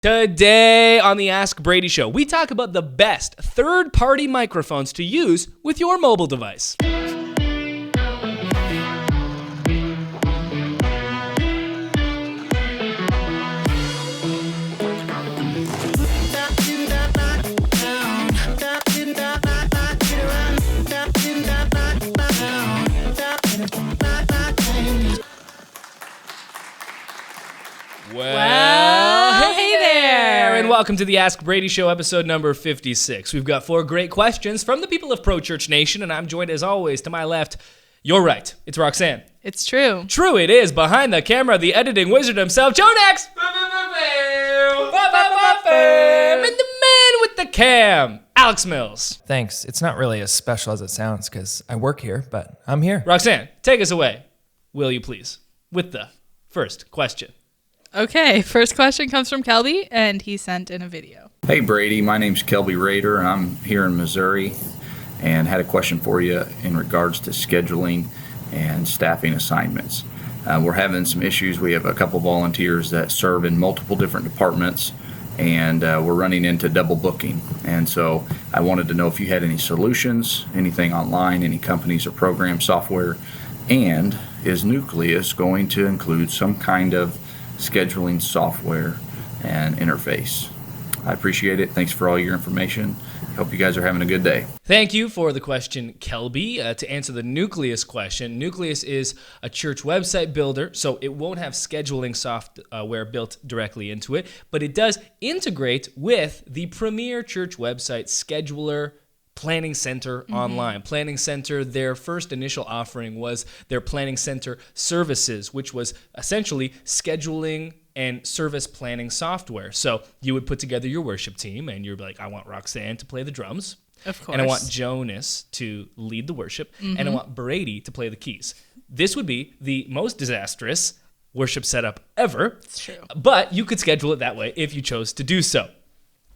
Today on the Ask Brady Show, we talk about the best third-party microphones to use with your mobile device. Well, hey there! And welcome to the Ask Brady Show, episode number 56. We've got 4 great questions from the people of Pro Church Nation, and I'm joined as always to my left. You're right. It's Roxanne. It's true. True it is. Behind the camera, the editing wizard himself, Jonex! And the man with the cam, Alex Mills. Thanks. It's not really as special as it sounds because I work here, but I'm here. Roxanne, take us away, will you please, with the first question. Okay, first question comes from Kelby, and he sent in a video. Hey Brady, my name's Kelby Rader, and I'm here in Missouri, and had a question for you in regards to scheduling and staffing assignments. We're having some issues. We have a couple volunteers that serve in multiple different departments, and we're running into double booking. And so I wanted to know if you had any solutions, anything online, any companies or program software, and is Nucleus going to include some kind of scheduling software and interface? I appreciate it. Thanks for all your information. Hope you guys are having a good day. Thank you for the question, Kelby. To answer the Nucleus question, Nucleus is a church website builder, so it won't have scheduling software built directly into it, but it does integrate with the premier church website scheduler, Planning Center Online. Planning Center, their first initial offering was their Planning Center Services, which was essentially scheduling and service planning software. So you would put together your worship team and you're like, I want Roxanne to play the drums. Of course. And I want Jonas to lead the worship. And I want Brady to play the keys. This would be the most disastrous worship setup ever. It's true. But you could schedule it that way if you chose to do so.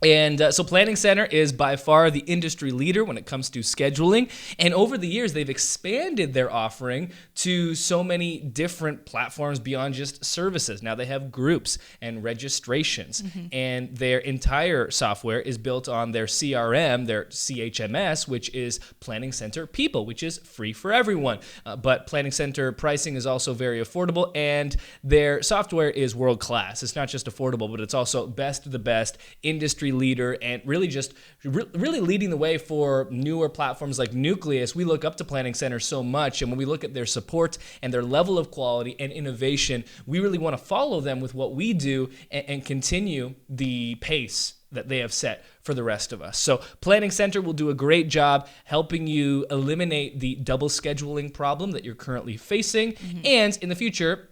And so Planning Center is by far the industry leader when it comes to scheduling. And over the years, they've expanded their offering to so many different platforms beyond just services. Now they have groups and registrations. And their entire software is built on their CRM, their CHMS, which is Planning Center People, which is free for everyone. But Planning Center pricing is also very affordable, and their software is world-class. It's not just affordable, but it's also best of the best, industry leader, and really just really leading the way for newer platforms like Nucleus. We look up to Planning Center so much, and when we look at their support and their level of quality and innovation, we really want to follow them with what we do and continue the pace that they have set for the rest of us. So Planning Center will do a great job helping you eliminate the double scheduling problem that you're currently facing. And in the future,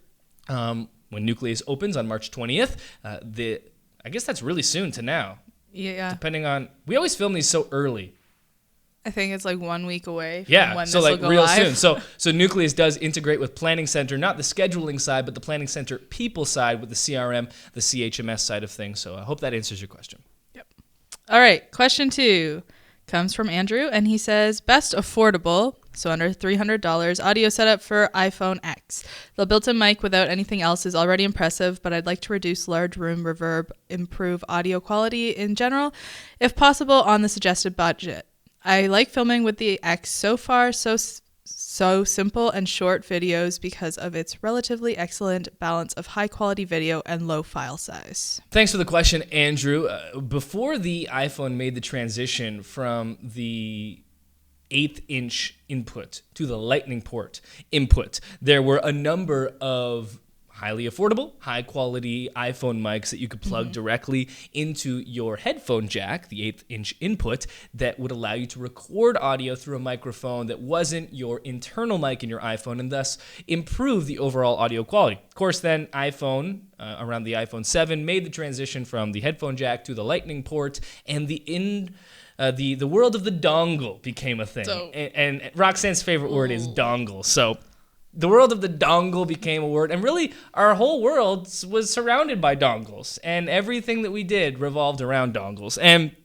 when Nucleus opens on March 20th, I guess that's really soon to now. Yeah. Depending on, we always film these so early. I think it's like 1 week away from when so this like will go real live. soon. So Nucleus does integrate with Planning Center, not the scheduling side, but the Planning Center people side with the CRM, the CHMS side of things. So I hope that answers your question. Yep. All right. Question 2 comes from Andrew, and he says, best affordable, so under $300, audio setup for iPhone X. The built-in mic without anything else is already impressive, but I'd like to reduce large room reverb, improve audio quality in general, if possible, on the suggested budget. I like filming with the X so far, so simple and short videos because of its relatively excellent balance of high-quality video and low file size. Thanks for the question, Andrew. Before the iPhone made the transition from the 1/8-inch input to the Lightning port input, there were a number of highly affordable, high-quality iPhone mics that you could plug directly into your headphone jack, the 1/8-inch input, that would allow you to record audio through a microphone that wasn't your internal mic in your iPhone, and thus improve the overall audio quality. Of course, then iPhone, around the iPhone 7, made the transition from the headphone jack to the Lightning port, and the world of the dongle became a thing. And Roxanne's favorite word is dongle. So the world of the dongle became a word, and really our whole world was surrounded by dongles, and everything that we did revolved around dongles. And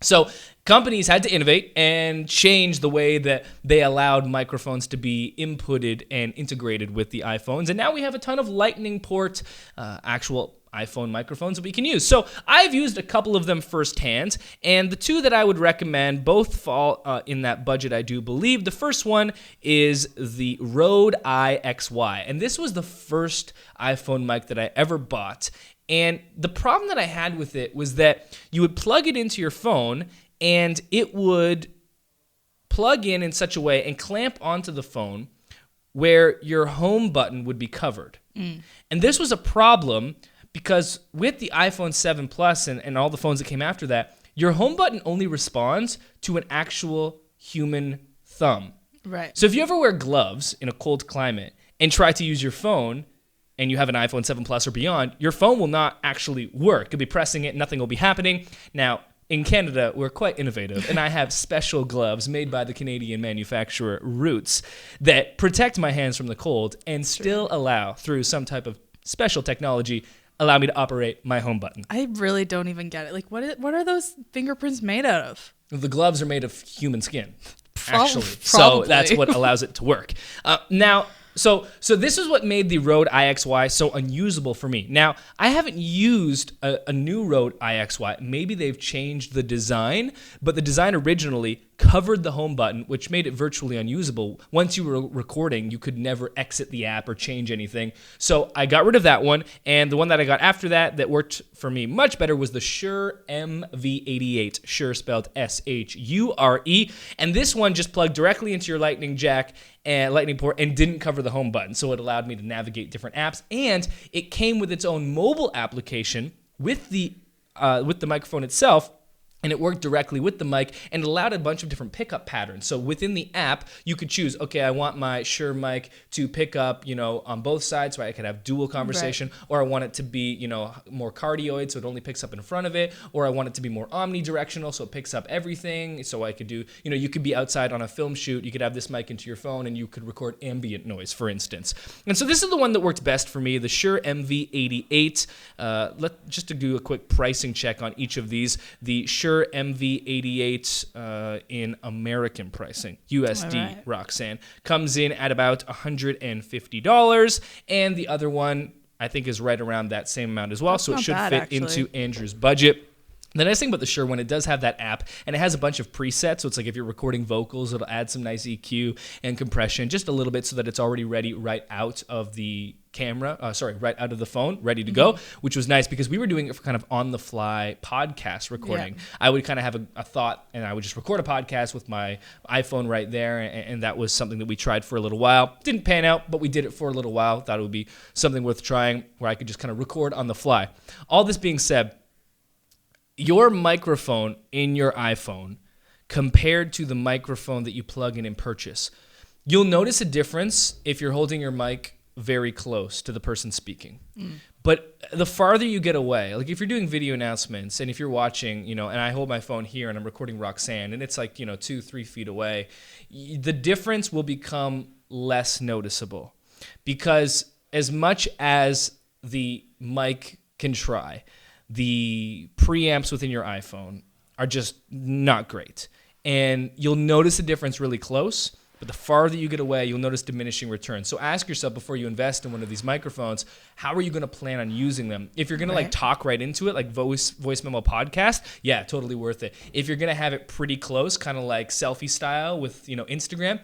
so companies had to innovate and change the way that they allowed microphones to be inputted and integrated with the iPhones. And now we have a ton of Lightning port, actual iPhone microphones that we can use. So I've used a couple of them firsthand, and the two that I would recommend both fall in that budget, I do believe. The first one is the Rode IXY, and this was the first iPhone mic that I ever bought. And the problem that I had with it was that you would plug it into your phone, and it would plug in such a way and clamp onto the phone where your home button would be covered. And this was a problem because with the iPhone 7 Plus and all the phones that came after that, your home button only responds to an actual human thumb. Right. So if you ever wear gloves in a cold climate and try to use your phone and you have an iPhone 7 Plus or beyond, your phone will not actually work. You'll be pressing it, nothing will be happening. Now, in Canada, we're quite innovative, and I have special gloves made by the Canadian manufacturer Roots that protect my hands from the cold and still allow, through some type of special technology, allow me to operate my home button. I really don't even get it. Like, what are those fingerprints made out of? The gloves are made of human skin, actually. Probably. So that's what allows it to work. So this is what made the Rode IXY so unusable for me. Now, I haven't used a new Rode IXY. Maybe they've changed the design, but the design originally covered the home button, which made it virtually unusable. Once you were recording, you could never exit the app or change anything. So I got rid of that one, and the one that I got after that worked for me much better was the Shure MV88, Shure spelled S-H-U-R-E, and this one just plugged directly into your lightning port and didn't cover the home button, so it allowed me to navigate different apps, and it came with its own mobile application with the microphone itself. And it worked directly with the mic and allowed a bunch of different pickup patterns. So within the app, you could choose, okay, I want my Shure mic to pick up, on both sides so I could have dual conversation, or I want it to be, more cardioid so it only picks up in front of it, or I want it to be more omnidirectional so it picks up everything. So I could do, you could be outside on a film shoot, you could have this mic into your phone and you could record ambient noise, for instance. And so this is the one that worked best for me, the Shure MV88. Just to do a quick pricing check on each of these, the Shure MV88 in American pricing, USD, Roxanne, comes in at about $150, and the other one I think is right around that same amount as well. That's so it should bad, fit actually. into Andrew's budget. The nice thing about the Shure one, it does have that app, and it has a bunch of presets, so it's like if you're recording vocals, it'll add some nice EQ and compression, just a little bit so that it's already ready right out of the right out of the phone, ready to go, which was nice because we were doing it for kind of on-the-fly podcast recording. Yeah. I would kind of have a thought, and I would just record a podcast with my iPhone right there, and that was something that we tried for a little while. Didn't pan out, but we did it for a little while. Thought it would be something worth trying where I could just kind of record on the fly. All this being said, your microphone in your iPhone compared to the microphone that you plug in and purchase, you'll notice a difference if you're holding your mic very close to the person speaking. But the farther you get away, like if you're doing video announcements and if you're watching, and I hold my phone here and I'm recording Roxanne and it's like, 2-3 feet away, the difference will become less noticeable because as much as the mic can try, the preamps within your iPhone are just not great. And you'll notice the difference really close, but the farther you get away, you'll notice diminishing returns. So ask yourself before you invest in one of these microphones, how are you going to plan on using them? If you're going to talk right into it, like voice memo podcast, yeah, totally worth it. If you're going to have it pretty close, kind of like selfie style with, Instagram,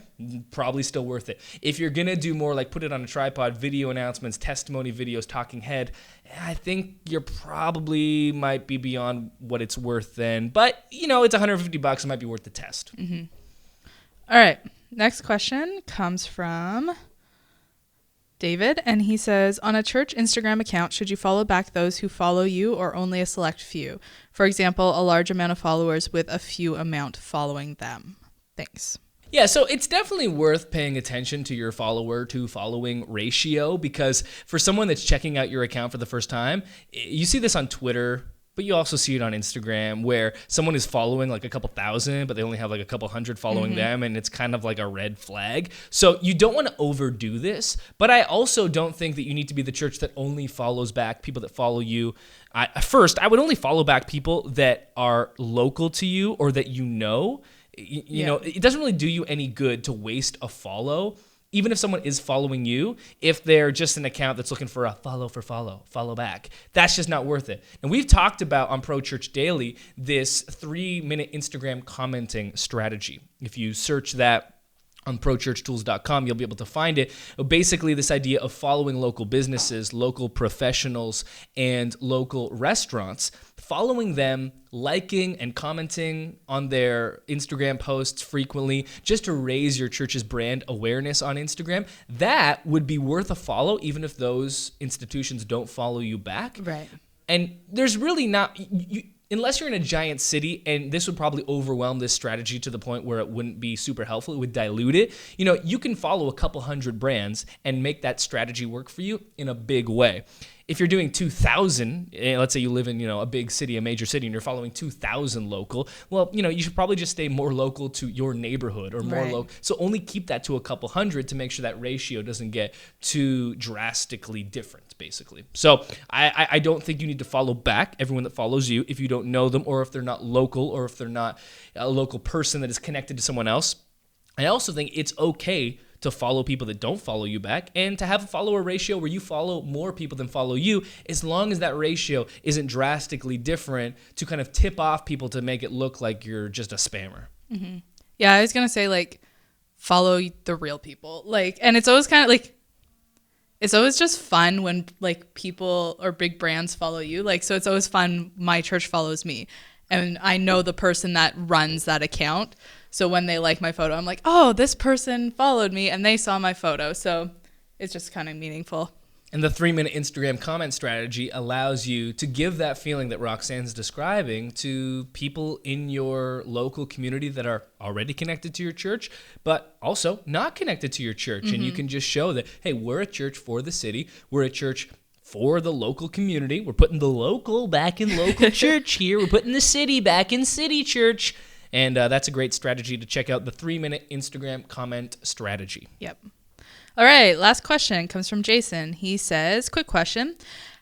probably still worth it. If you're going to do more like put it on a tripod, video announcements, testimony videos, talking head, I think you're probably might be beyond what it's worth then. But, it's $150. It might be worth the test. Mm-hmm. All right. Next question comes from David, and he says, on a church Instagram account, should you follow back those who follow you or only a select few? For example, a large amount of followers with a few amount following them. Thanks. Yeah, so it's definitely worth paying attention to your follower to following ratio because for someone that's checking out your account for the first time, you see this on Twitter, but you also see it on Instagram where someone is following like a couple thousand, but they only have like a couple hundred following them, and it's kind of like a red flag. So you don't want to overdo this, but I also don't think that you need to be the church that only follows back people that follow you. First, I would only follow back people that are local to you or that you know. You know, it doesn't really do you any good to waste a follow even if someone is following you, if they're just an account that's looking for a follow back, that's just not worth it. And we've talked about on Pro Church Daily this 3-minute Instagram commenting strategy. If you search that on prochurchtools.com, you'll be able to find it. Basically, this idea of following local businesses, local professionals, and local restaurants, following them, liking and commenting on their Instagram posts frequently, just to raise your church's brand awareness on Instagram, that would be worth a follow, even if those institutions don't follow you back. Right. And there's really not... unless you're in a giant city, and this would probably overwhelm this strategy to the point where it wouldn't be super helpful, it would dilute it. You can follow a couple hundred brands and make that strategy work for you in a big way. If you're doing 2,000, let's say you live in, a big city, a major city, and you're following 2,000 local, well, you should probably just stay more local to your neighborhood or more local. So only keep that to a couple hundred to make sure that ratio doesn't get too drastically different, basically. So I don't think you need to follow back everyone that follows you if you don't know them, or if they're not local, or if they're not a local person that is connected to someone else. I also think it's okay to follow people that don't follow you back, and to have a follower ratio where you follow more people than follow you, as long as that ratio isn't drastically different to kind of tip off people to make it look like you're just a spammer. Mm-hmm. Yeah, I was going to say, follow the real people. And it's always kind of it's always just fun when people or big brands follow you. So it's always fun. My church follows me, and I know the person that runs that account. So when they like my photo, I'm like, oh, this person followed me and they saw my photo. So it's just kind of meaningful. And the 3-minute Instagram comment strategy allows you to give that feeling that Roxanne's describing to people in your local community that are already connected to your church, but also not connected to your church. Mm-hmm. And you can just show that, hey, we're a church for the city. We're a church for the local community. We're putting the local back in local church here. We're putting the city back in city church. And that's a great strategy to check out, the 3-minute Instagram comment strategy. Yep. All right, last question comes from Jason. He says, quick question.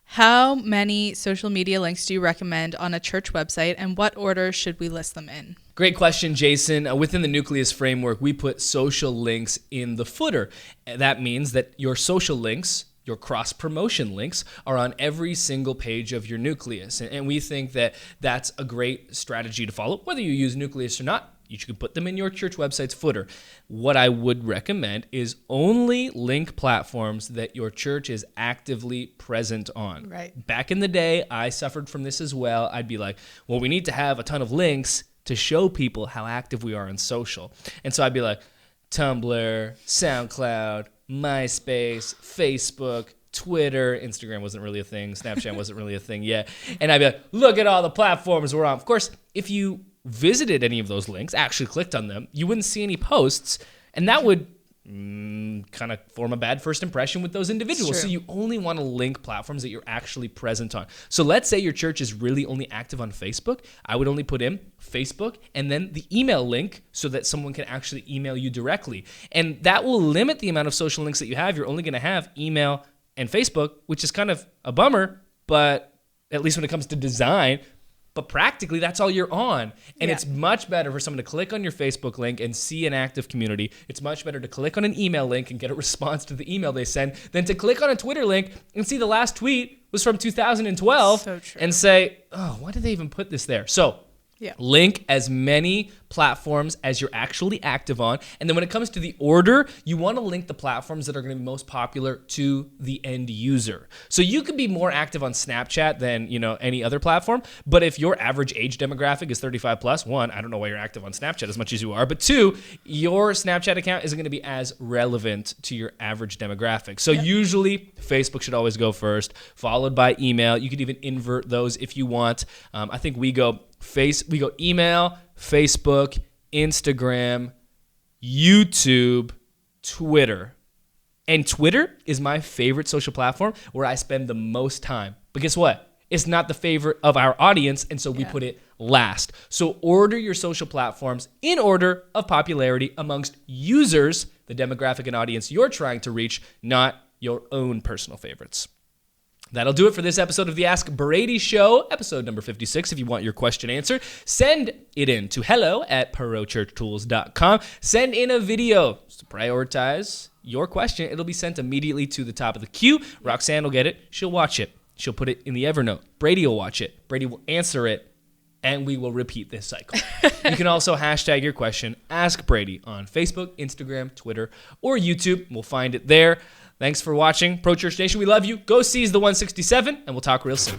How many social media links do you recommend on a church website, and what order should we list them in? Great question, Jason. Within the Nucleus framework, we put social links in the footer. That means that your social links, your cross-promotion links, are on every single page of your Nucleus. And we think that that's a great strategy to follow. Whether you use Nucleus or not, you can put them in your church website's footer. What I would recommend is only link platforms that your church is actively present on. Right. Back in the day, I suffered from this as well. I'd be like, well, we need to have a ton of links to show people how active we are on social. And so I'd be like, Tumblr, SoundCloud, MySpace, Facebook, Twitter, Instagram wasn't really a thing, Snapchat wasn't really a thing yet. And I'd be like, look at all the platforms we're on. Of course, if you visited any of those links, actually clicked on them, you wouldn't see any posts, and that would kind of form a bad first impression with those individuals. So you only want to link platforms that you're actually present on. So let's say your church is really only active on Facebook. I would only put in Facebook and then the email link so that someone can actually email you directly. And that will limit the amount of social links that you have. You're only going to have email and Facebook, which is kind of a bummer, but at least when it comes to design. But practically, that's all you're on. And it's much better for someone to click on your Facebook link and see an active community. It's much better to click on an email link and get a response to the email they send than to click on a Twitter link and see the last tweet was from 2012 and say, oh, why did they even put this there? So link as many platforms as you're actually active on. And then when it comes to the order, you want to link the platforms that are going to be most popular to the end user. So you could be more active on Snapchat than, any other platform. But if your average age demographic is 35 plus, one, I don't know why you're active on Snapchat as much as you are. But two, your Snapchat account isn't going to be as relevant to your average demographic. So usually Facebook should always go first, followed by email. You could even invert those if you want. I think we go email, Facebook, Instagram, YouTube, Twitter. And Twitter is my favorite social platform where I spend the most time. But guess what? It's not the favorite of our audience, and so we put it last. So order your social platforms in order of popularity amongst users, the demographic and audience you're trying to reach, not your own personal favorites. That'll do it for this episode of the Ask Brady Show, episode number 56. If you want your question answered, send it in to hello@perochurchtools.com. Send in a video to prioritize your question. It'll be sent immediately to the top of the queue. Roxanne will get it. She'll watch it. She'll put it in the Evernote. Brady will watch it. Brady will answer it. And we will repeat this cycle. You can also hashtag your question, Ask Brady, on Facebook, Instagram, Twitter, or YouTube. We'll find it there. Thanks for watching Pro Church Nation. We love you. Go seize the 167, and we'll talk real soon.